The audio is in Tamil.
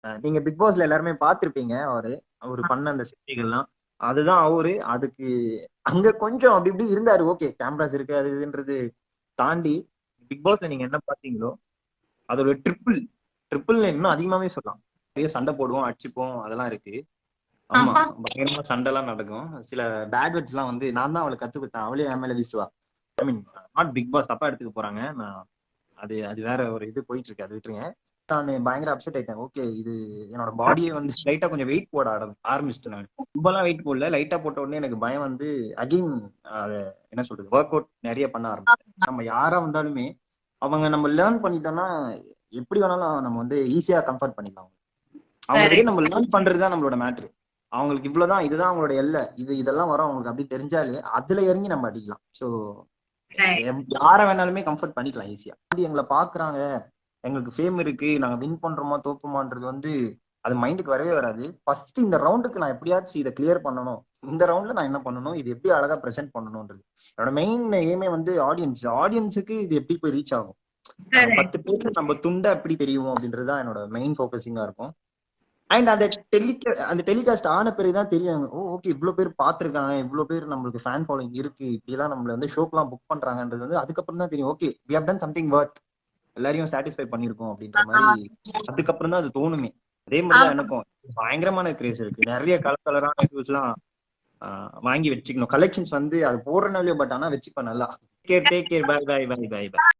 நீங்க பிக் பாஸ்ல எல்லாருமே பார்த்திருப்பீங்க. அவரு பண்ண அந்த செய்திகள்லாம் அதுதான் அவரு. அதுக்கு அங்க கொஞ்சம் அப்படி இப்படி இருந்தாரு. ஓகே, கேமராஸ் இருக்கு அது இதுன்றது தாண்டி பிக் பாஸ்ல நீங்க என்ன பாத்தீங்களோ அதோட ட்ரிபிள் ட்ரிபிள் இன்னும் அதிகமாவே சொல்லலாம். நிறைய சண்டை போடுவோம், அடிச்சுப்போம், அதெல்லாம் இருக்கு. ஆமா, பயங்கரமா சண்டை எல்லாம் நடக்கும். சில பேட் வேர்ட்ஸ் எல்லாம் வந்து நான் தான் அவளுக்கு கத்து கொடுத்தேன், அவளே என் மேல வீசுவா. ஐ மீன், நாட் பிக் பாஸ் தப்பா எடுத்துக்க போறாங்க. நான் அது அது வேற ஒரு இது போயிட்டு இருக்கு, அது விட்டுருங்க. நான் பயங்கர அப்செட் ஆயிட்டேன். ஓகே, இது என்னோட பாடியே வந்து லைட்டா கொஞ்சம் வெயிட் போட ஆரம்பிச்சிட்டேன். நான் ரொம்பலாம் வெயிட் போடல, லைட்டா போட்ட உடனே எனக்கு பயம் வந்து அகைன் என்ன சொல்றது, ஒர்க் அவுட் நிறைய பண்ண ஆரம்பிச்சேன். நம்ம யாரா வந்தாலுமே அவங்க நம்ம லேர்ன் பண்ணிட்டோம்னா எப்படி வேணாலும் நம்ம வந்து ஈஸியா கம்ஃபர்ட் பண்ணிக்கலாம். அவங்க கிட்டே நம்ம லேர்ன் பண்றதுதான் நம்மளோட மேட்ரு. அவங்களுக்கு இவ்வளவுதான், இதுதான் அவங்களோட எல்லை, இதெல்லாம் வரும் அவங்களுக்கு அப்படி தெரிஞ்சாலே அதுல இறங்கி நம்ம அடிக்கலாம். சோ யார வேணாலுமே கம்ஃபர்ட் பண்ணிக்கலாம் ஈஸியா. எங்களை பாக்குறாங்க, எங்களுக்கு ஃபேம் இருக்கு, நாங்க வின் பண்றோமா தோப்புமான்றது வந்து அது மைண்டுக்கு வரவே வராது. ஃபர்ஸ்ட் இந்த ரவுண்டுக்கு நான் எப்படியாச்சும் இதை கிளியர் பண்ணணும், இந்த ரவுண்ட்ல நான் என்ன பண்ணணும், இது எப்படி அழகா பிரசென்ட் பண்ணணும்ன்றது என்னோட மெயின் எய்மே வந்து ஆடியன்ஸுக்கு இது எப்படி போய் ரீச் ஆகும், 10 பேருக்கு நம்ம துண்டா எப்படி தெரியும் அப்படின்றதுதான் என்னோட மெயின் ஃபோக்கஸிங்கா இருக்கும். அண்ட் அந்த டெலிகாஸ்ட் ஆன பிறகுதான் தெரியும், ஓ ஓகே, இவ்வளவு பேர் பாத்துருக்காங்க, இவ்வளவு பேர் நம்மளுக்கு ஃபேன் ஃபாலோயிங் இருக்கு, இப்படி எல்லாம் நம்மள வந்து ஷோக்கெல்லாம் புக் பண்றாங்கன்றது வந்து அதுக்கப்புறம் தான் தெரியும். Okay, we have done something worth, எல்லாரையும் சாட்டிஸ்ஃபை பண்ணிருக்கோம் அப்படின்ற மாதிரி அதுக்கப்புறம் தான் அது தோணுமே. அதே மாதிரிதான் எனக்கும் பயங்கரமான கிரேஸ் இருக்கு. நிறைய கலரான ஷூஸ் எல்லாம் வாங்கி வச்சுக்கணும். கலெக்ஷன்ஸ் வந்து அது போடுறனாலயோ, பட் ஆனா வச்சுப்பேன் நல்லா. Take care, bye bye bye bye by.